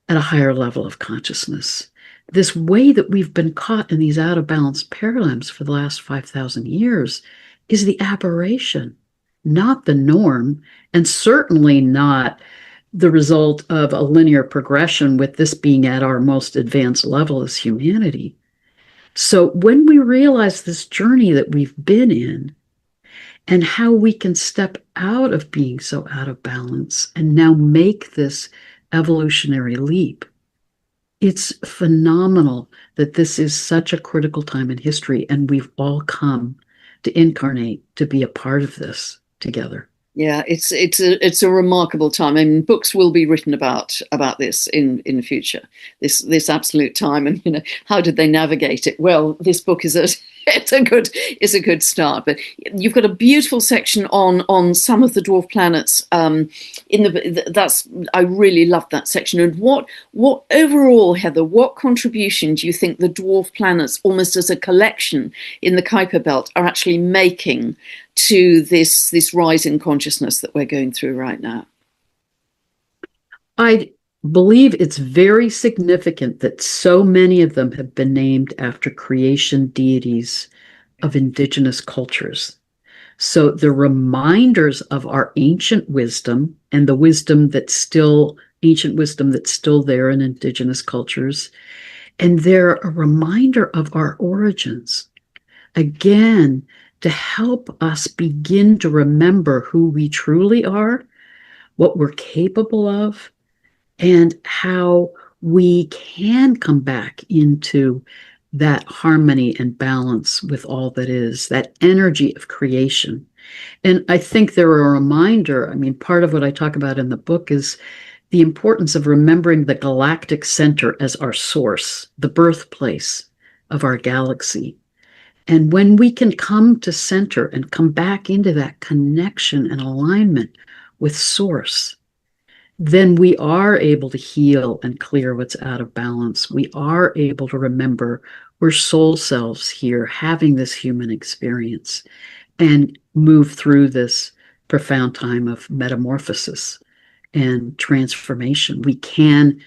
at a higher level of consciousness. This way that we've been caught in these out of balance paradigms for the last 5,000 years is the aberration, not the norm, and certainly not the result of a linear progression, with this being at our most advanced level as humanity. So when we realize this journey that we've been in and how we can step out of being so out of balance and now make this evolutionary leap, it's phenomenal that this is such a critical time in history, and we've all come to incarnate to be a part of this together. Yeah, it's a remarkable time. I mean, books will be written about this in the future. This absolute time, and how did they navigate it? Well, this book is it's a good start. But you've got a beautiful section on some of the dwarf planets. I really loved that section. And what overall, Heather, what contribution do you think the dwarf planets, almost as a collection in the Kuiper Belt, are actually making to this rise in consciousness that we're going through right now? I believe it's very significant that so many of them have been named after creation deities of indigenous cultures. So they're reminders of our ancient wisdom and the ancient wisdom that's still there in indigenous cultures. And they're a reminder of our origins, again, to help us begin to remember who we truly are, what we're capable of, and how we can come back into that harmony and balance with all that is, that energy of creation. And I think they're a reminder. I mean, part of what I talk about in the book is the importance of remembering the Galactic Center as our source, the birthplace of our galaxy. And when we can come to center and come back into that connection and alignment with source, then we are able to heal and clear what's out of balance. We are able to remember we're soul selves here having this human experience and move through this profound time of metamorphosis and transformation. We can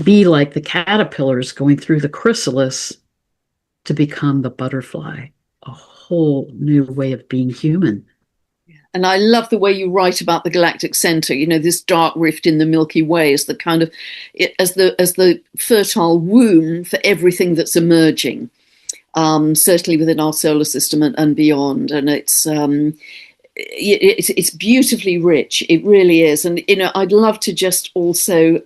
be like the caterpillars going through the chrysalis to become the butterfly, a whole new way of being human. And I love the way you write about the Galactic Center. You know, this dark rift in the Milky Way is the kind of as the fertile womb for everything that's emerging, certainly within our solar system and beyond. And it's beautifully rich. It really is. And you know, I'd love to just also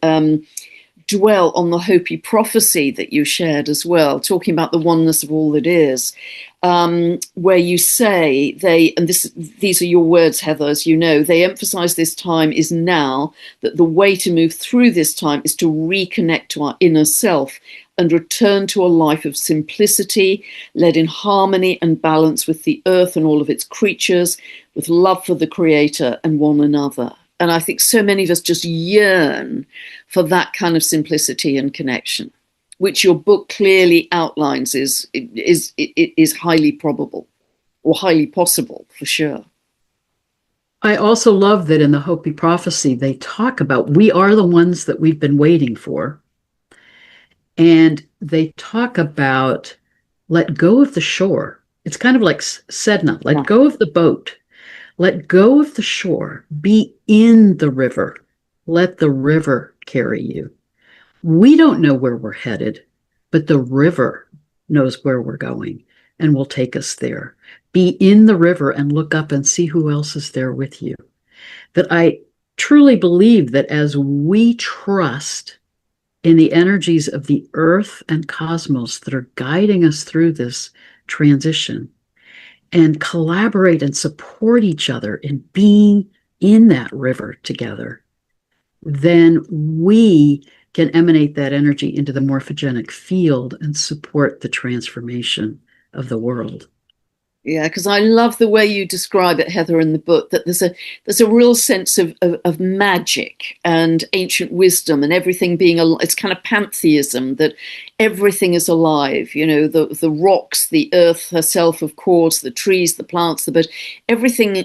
dwell on the Hopi prophecy that you shared as well, talking about the oneness of all that is, where you say these are your words, Heather, as you know, they emphasize this time is now, that the way to move through this time is to reconnect to our inner self and return to a life of simplicity, led in harmony and balance with the earth and all of its creatures, with love for the Creator and one another. And I think so many of us just yearn for that kind of simplicity and connection, which your book clearly outlines is highly probable or highly possible for sure. I also love that in the Hopi prophecy, they talk about we are the ones that we've been waiting for. And they talk about let go of the shore. It's kind of like Sedna, let go of the boat. Let go of the shore, be in the river. Let the river carry you. We don't know where we're headed, but the river knows where we're going and will take us there. Be in the river and look up and see who else is there with you. That I truly believe that as we trust in the energies of the earth and cosmos that are guiding us through this transition, and collaborate and support each other in being in that river together, then we can emanate that energy into the morphogenic field and support the transformation of the world. Yeah, because I love the way you describe it, Heather, in the book, that there's a real sense of magic and ancient wisdom and everything being, it's kind of pantheism, that everything is alive, you know, the rocks, the earth herself, of course, the trees, the plants, the birds, everything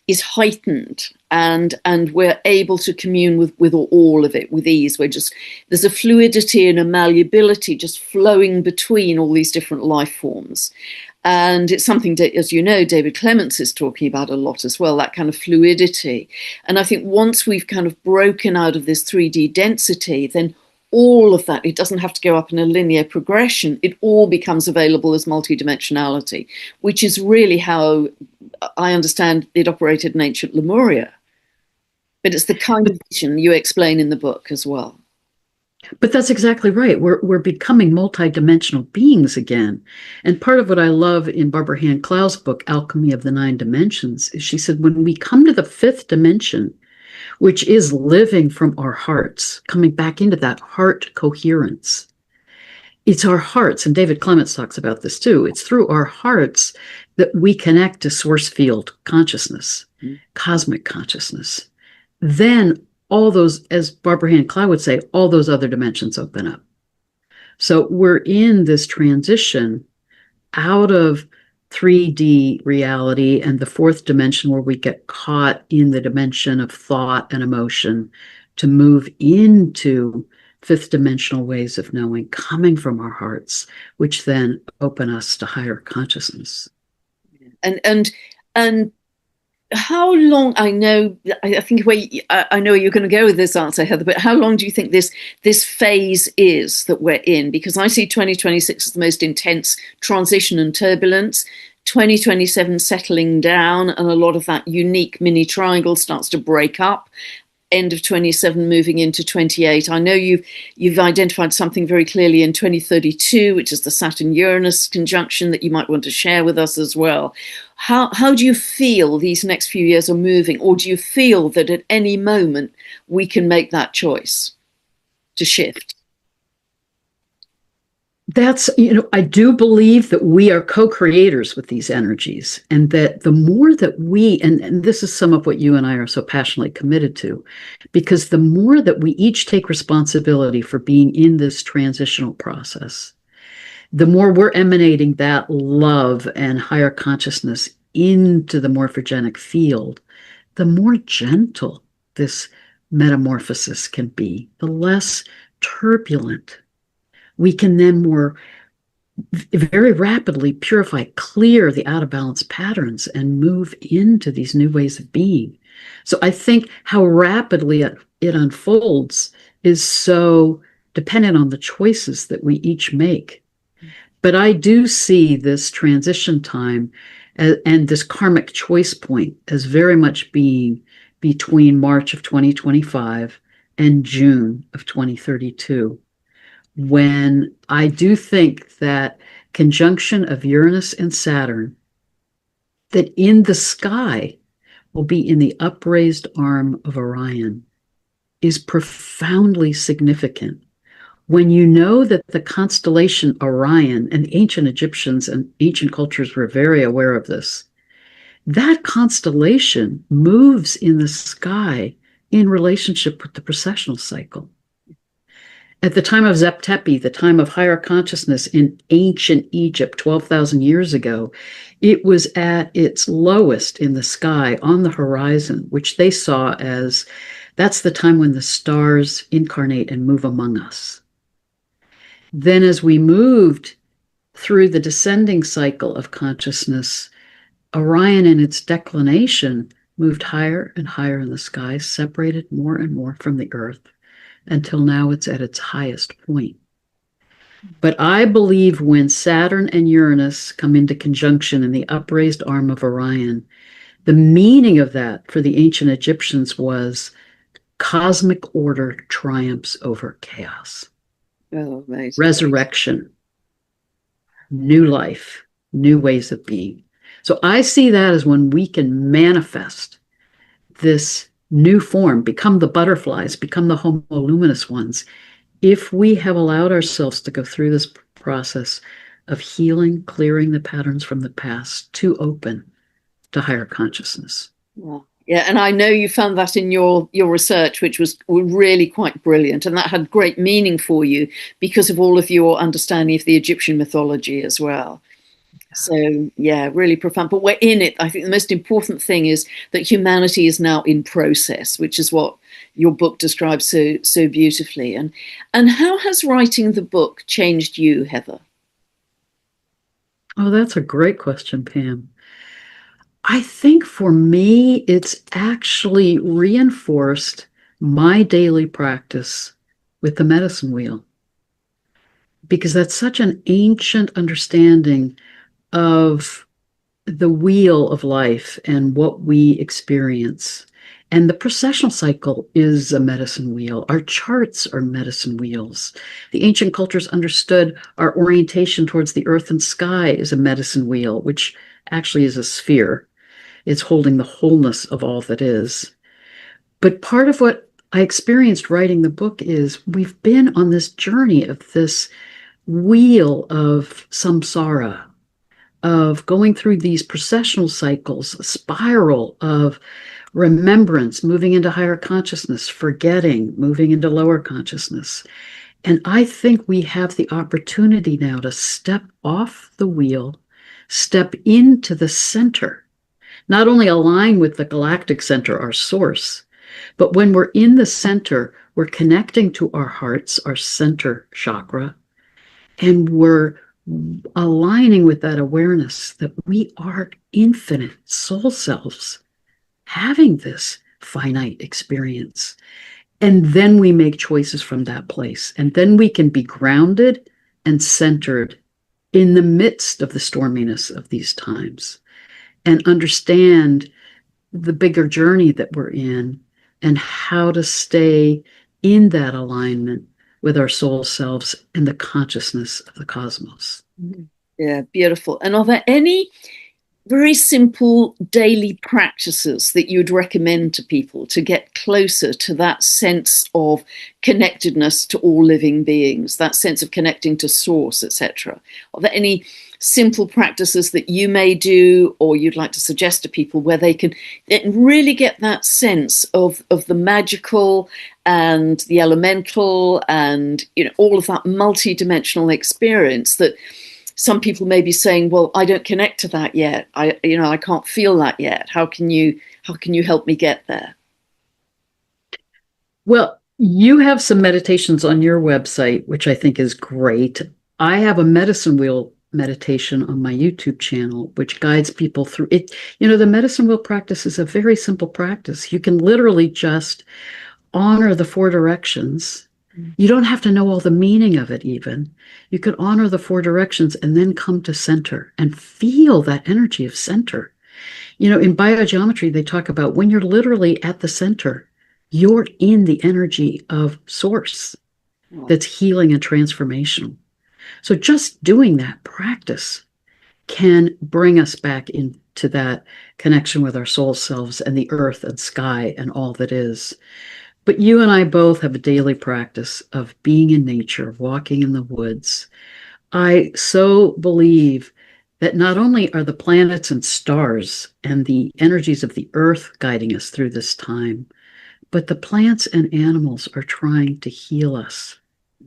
is heightened and we're able to commune with all of it with ease. There's a fluidity and a malleability just flowing between all these different life forms. And it's something that, as you know, David Clements is talking about a lot as well, that kind of fluidity. And I think once we've kind of broken out of this 3D density, then all of that, it doesn't have to go up in a linear progression. It all becomes available as multidimensionality, which is really how I understand it operated in ancient Lemuria. But it's the kind of vision you explain in the book as well. But that's exactly right. We're becoming multidimensional beings again. And part of what I love in Barbara Hand Clow's book, Alchemy of the Nine Dimensions, is she said, when we come to the fifth dimension, which is living from our hearts, coming back into that heart coherence, it's our hearts, and David Clements talks about this too, it's through our hearts that we connect to source field consciousness, cosmic consciousness. Then all those, as Barbara Hand Clow would say, all those other dimensions open up. So we're in this transition out of 3D reality and the fourth dimension where we get caught in the dimension of thought and emotion to move into fifth dimensional ways of knowing coming from our hearts, which then open us to higher consciousness. And how long, I think I know where you're going to go with this answer, Heather, but how long do you think this phase is that we're in? Because I see 2026 as the most intense transition and turbulence, 2027 settling down, and a lot of that unique mini triangle starts to break up. End of 27 moving into 28. I know you've identified something very clearly in 2032, which is the Saturn Uranus conjunction, that you might want to share with us as well. How do you feel these next few years are moving, or do you feel that at any moment we can make that choice to shift? I do believe that we are co-creators with these energies, and that the more that and this is some of what you and I are so passionately committed to, because the more that we each take responsibility for being in this transitional process, the more we're emanating that love and higher consciousness into the morphogenic field, the more gentle this metamorphosis can be, the less turbulent. We can then very rapidly purify, clear the out of balance patterns and move into these new ways of being. So I think how rapidly it unfolds is so dependent on the choices that we each make. But I do see this transition time and this karmic choice point as very much being between March of 2025 and June of 2032. When I do think that conjunction of Uranus and Saturn, that in the sky will be in the upraised arm of Orion, is profoundly significant. When you know that the constellation Orion, and ancient Egyptians and ancient cultures were very aware of this, that constellation moves in the sky in relationship with the precessional cycle. At the time of Zep Tepi, the time of higher consciousness in ancient Egypt 12,000 years ago, it was at its lowest in the sky on the horizon, which they saw as that's the time when the stars incarnate and move among us. Then as we moved through the descending cycle of consciousness, Orion in its declination moved higher and higher in the sky, separated more and more from the Earth, until now it's at its highest point. But I believe when Saturn and Uranus come into conjunction in the upraised arm of Orion, the meaning of that for the ancient Egyptians was cosmic order triumphs over chaos. Oh, amazing. Resurrection, new life, new ways of being. So I see that as when we can manifest this new form, become the butterflies, become the homo luminous ones, if we have allowed ourselves to go through this process of healing, clearing the patterns from the past to open to higher consciousness. Yeah, and I know you found that in your research, which was really quite brilliant, and that had great meaning for you because of all of your understanding of the Egyptian mythology as well. So, yeah, really profound. But we're in it. I think the most important thing is that humanity is now in process, which is what your book describes so beautifully. And how has writing the book changed you, Heather? Oh, that's a great question, Pam. I think for me, it's actually reinforced my daily practice with the medicine wheel, because that's such an ancient understanding of the wheel of life and what we experience. And the precessional cycle is a medicine wheel. Our charts are medicine wheels. The ancient cultures understood our orientation towards the earth and sky is a medicine wheel, which actually is a sphere. It's holding the wholeness of all that is. But part of what I experienced writing the book is we've been on this journey of this wheel of samsara, of going through these precessional cycles, a spiral of remembrance, moving into higher consciousness, forgetting, moving into lower consciousness. And I think we have the opportunity now to step off the wheel, step into the center, not only align with the Galactic Center, our source, but when we're in the center, we're connecting to our hearts, our center chakra, and we're aligning with that awareness that we are infinite soul selves having this finite experience. And then we make choices from that place. And then we can be grounded and centered in the midst of the storminess of these times and understand the bigger journey that we're in and how to stay in that alignment with our soul selves and the consciousness of the cosmos. Yeah, beautiful. And are there any very simple daily practices that you'd recommend to people to get closer to that sense of connectedness to all living beings, that sense of connecting to source, etc.? Are there any simple practices that you may do or you'd like to suggest to people where they can really get that sense of the magical and the elemental and, you know, all of that multi-dimensional experience that some people may be saying, well, I don't connect to that yet. I can't feel that yet. How can you help me get there? Well, you have some meditations on your website, which I think is great. I have a medicine wheel meditation on my YouTube channel, which guides people through it. You know, the medicine wheel practice is a very simple practice. You can literally just honor the 4 directions. You don't have to know all the meaning of it even. You can honor the 4 directions and then come to center and feel that energy of center. You know, in biogeometry, they talk about when you're literally at the center, you're in the energy of source that's healing and transformational. So just doing that practice can bring us back into that connection with our soul selves and the earth and sky and all that is. But you and I both have a daily practice of being in nature, walking in the woods. I so believe that not only are the planets and stars and the energies of the earth guiding us through this time, but the plants and animals are trying to heal us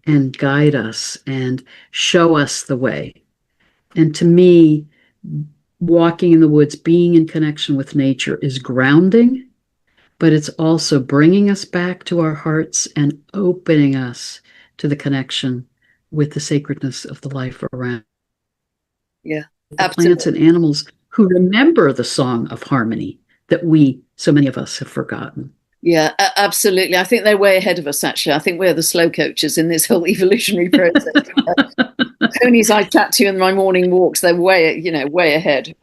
and guide us and show us the way. And to me, walking in the woods, being in connection with nature is grounding, but it's also bringing us back to our hearts and opening us to the connection with the sacredness of the life around. Yeah, the plants and animals who remember the song of harmony that so many of us have forgotten. Yeah, absolutely. I think they're way ahead of us, actually. I think we're the slow coaches in this whole evolutionary process. Ponies I chat to in my morning walks, they're way ahead.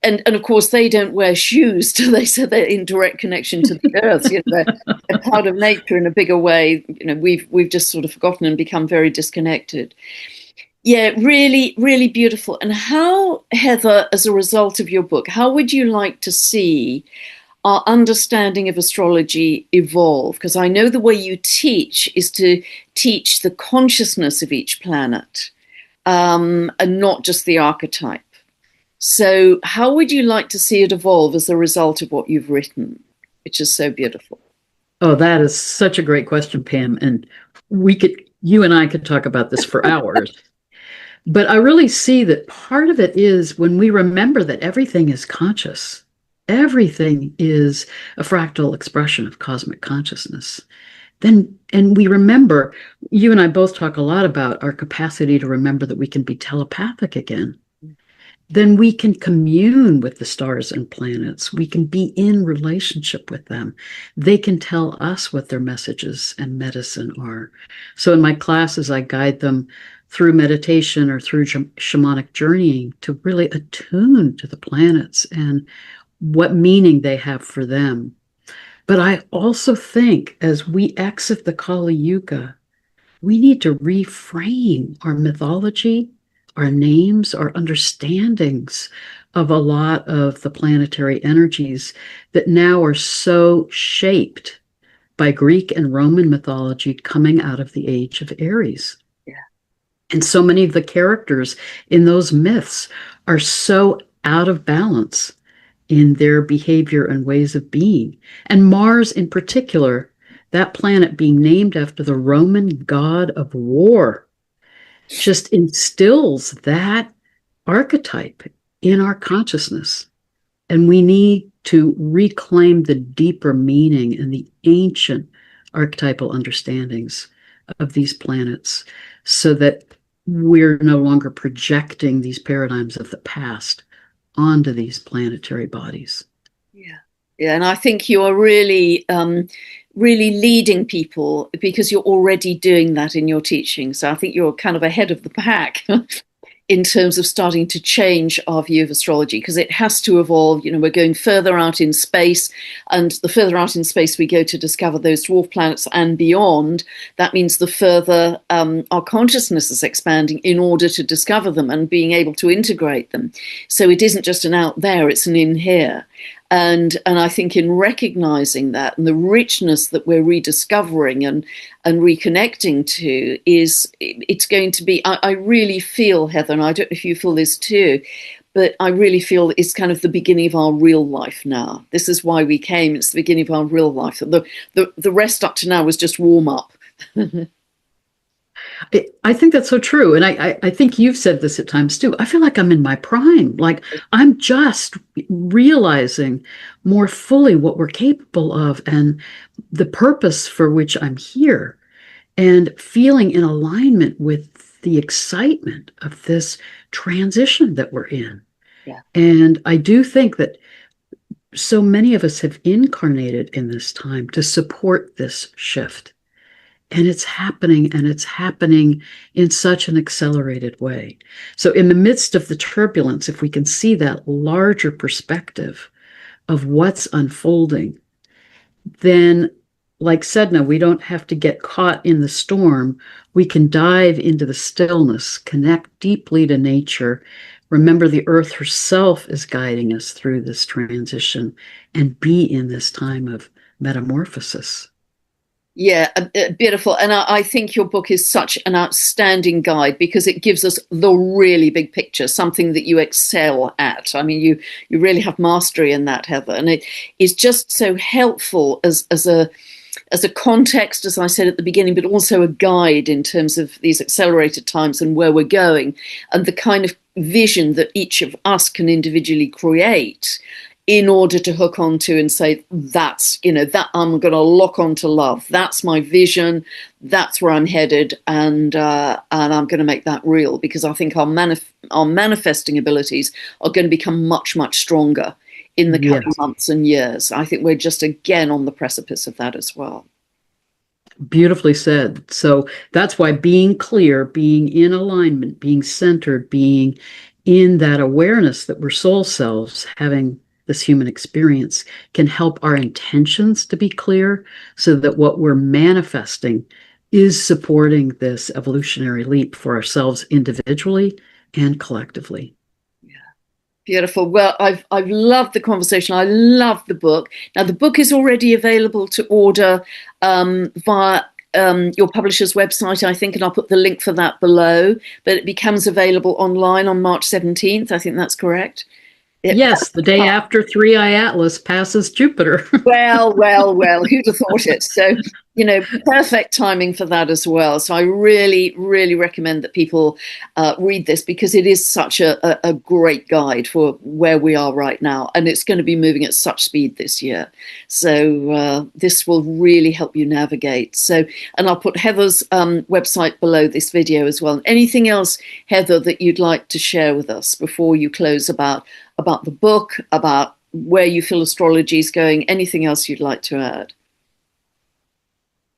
And of course, they don't wear shoes till they say they're in direct connection to the earth. You know, they're part of nature in a bigger way. You know, we've just sort of forgotten and become very disconnected. Yeah, really, really beautiful. And how, Heather, as a result of your book, how would you like to see our understanding of astrology evolve? Because I know the way you teach is to teach the consciousness of each planet and not just the archetype. So how would you like to see it evolve as a result of what you've written, which is so beautiful? Oh, that is such a great question, Pam. And you and I could talk about this for hours. But I really see that part of it is when we remember that everything is conscious. Everything is a fractal expression of cosmic consciousness. And we remember, you and I both talk a lot about our capacity to remember that we can be telepathic again. Then we can commune with the stars and planets. We can be in relationship with them. They can tell us what their messages and medicine are. So in my classes, I guide them through meditation or through shamanic journeying to really attune to the planets and what meaning they have for them. But I also think as we exit the Kali Yuga, we need to reframe our mythology, our names, our understandings of a lot of the planetary energies that now are so shaped by Greek and Roman mythology coming out of the Age of Aquarius. Yeah. And so many of the characters in those myths are so out of balance in their behavior and ways of being. And Mars in particular, that planet being named after the Roman god of war, just instills that archetype in our consciousness. And we need to reclaim the deeper meaning and the ancient archetypal understandings of these planets so that we're no longer projecting these paradigms of the past onto these planetary bodies. Yeah. Yeah, and I think you are really, really leading people because you're already doing that in your teaching. So I think you're kind of ahead of the pack in terms of starting to change our view of astrology, because it has to evolve. You know, we're going further out in space, and the further out in space we go to discover those dwarf planets and beyond, that means the further our consciousness is expanding in order to discover them and being able to integrate them. So it isn't just an out there, it's an in here. And I think in recognizing that and the richness that we're rediscovering and reconnecting to, is it's going to be, I really feel, Heather, and I don't know if you feel this too, but I really feel it's kind of the beginning of our real life now. This is why we came. It's the beginning of our real life. The rest up to now was just warm up. I think that's so true. And I think you've said this at times too. I feel like I'm in my prime. Like I'm just realizing more fully what we're capable of and the purpose for which I'm here, and feeling in alignment with the excitement of this transition that we're in. Yeah. And I do think that so many of us have incarnated in this time to support this shift. And it's happening, and it's happening in such an accelerated way. So in the midst of the turbulence, if we can see that larger perspective of what's unfolding, then, like Sedna, we don't have to get caught in the storm. We can dive into the stillness, connect deeply to nature, remember the earth herself is guiding us through this transition, and be in this time of metamorphosis. Yeah, beautiful. And I think your book is such an outstanding guide because it gives us the really big picture, something that you excel at. I mean, you really have mastery in that, Heather. And it is just so helpful as a context, as I said at the beginning, but also a guide in terms of these accelerated times and where we're going, and the kind of vision that each of us can individually create in order to hook onto and say, that's, that I'm going to lock onto love. That's my vision. That's where I'm headed. And I'm going to make that real, because I think our manifesting abilities are going to become much, much stronger in the coming months and years. I think we're just again on the precipice of that as well. Beautifully said. So that's why being clear, being in alignment, being centered, being in that awareness that we're soul selves having this human experience can help our intentions to be clear, so that what we're manifesting is supporting this evolutionary leap for ourselves individually and collectively. Beautiful. Well, I've loved the conversation. I love the book. Now, the book is already available to order via your publisher's website, I think, and I'll put the link for that below. But it becomes available online on March 17th. I think that's correct. Yes, the day after 3i Atlas passes Jupiter. Well, who'd have thought it? So, perfect timing for that as well. So I really, really recommend that people read this, because it is such a great guide for where we are right now. And it's going to be moving at such speed this year. So this will really help you navigate. So, and I'll put Heather's website below this video as well. Anything else, Heather, that you'd like to share with us before you close about the book, about where you feel astrology is going? Anything else you'd like to add?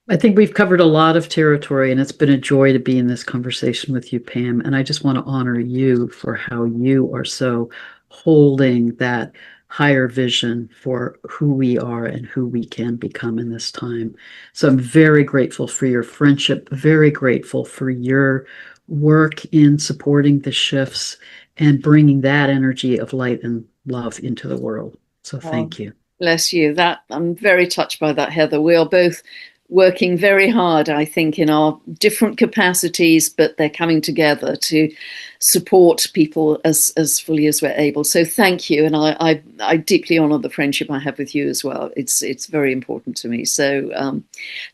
I think we've covered a lot of territory, and it's been a joy to be in this conversation with you, Pam. And I just want to honor you for how you are so holding that higher vision for who we are and who we can become in this time. So I'm very grateful for your friendship, very grateful for your work in supporting the shifts and bringing that energy of light and love into the world. So thank you. Bless you. That I'm very touched by that, Heather. We are both working very hard, I think, in our different capacities, but they're coming together to support people as fully as we're able. So thank you. And I deeply honor the friendship I have with you as well. It's very important to me. So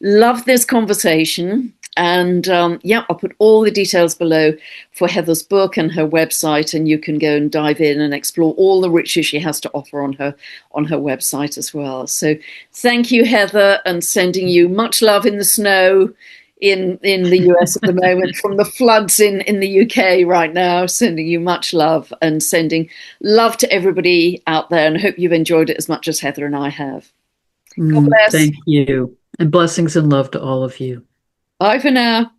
love this conversation. And I'll put all the details below for Heather's book and her website, and you can go and dive in and explore all the riches she has to offer on her website as well. So thank you, Heather, and sending you much love in the snow in the US at the moment, from the floods in the UK right now. Sending you much love and sending love to everybody out there, and hope you've enjoyed it as much as Heather and I have. God bless. Thank you. And blessings and love to all of you. Bye for now.